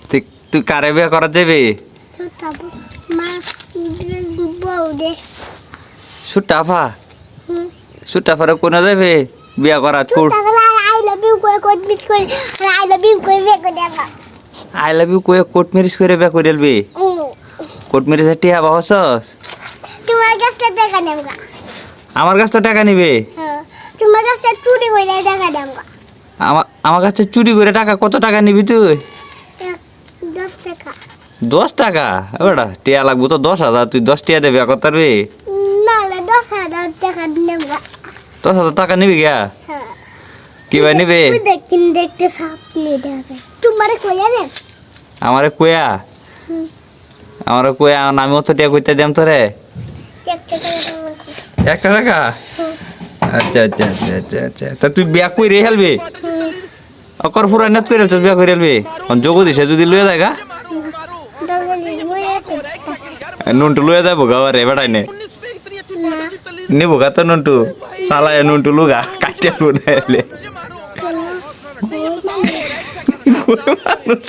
তুই তুই কারে বিয়ে করা যাবে সুটাফা সুটাফারে কোনে যাবে বিয়া করা ছুট আই লাভ ইউ কয়ে কোর্ট ম্যারেজ করে বিয়া করে এলবি কোর্ট ম্যারেজ টিয়া বাহসস আমার কাছ তো টাকা নিবে আমার কাছে চুরি করে টাকা কত টাকা নিবি তুই 10 টাকা ওটা টিয়া লাগবো তো 10,000 তুই 10 টিয়া দেবে কত পারবি 10,000 টাকা নিবি গা কি ভাই নিবে আমারে কোয়া আমি অত টিয়া কইতে দিম তোরে 1 টাকা আচ্ছা আচ্ছা আচ্ছা আচ্ছা আচ্ছা তা তুই বিয়া কই রে হেলবি অকর পুরা নেট করে চল বিয়া করে হেলবি যোগ দিছে যদি লয়ে যায়গা নুনটু লয়ে যাবো গাওয়ারে বেড়াই নে নেবো গা তো নুনটু চালায় নুনটু লুগা কাটিয়া লুনা এলে মানুষ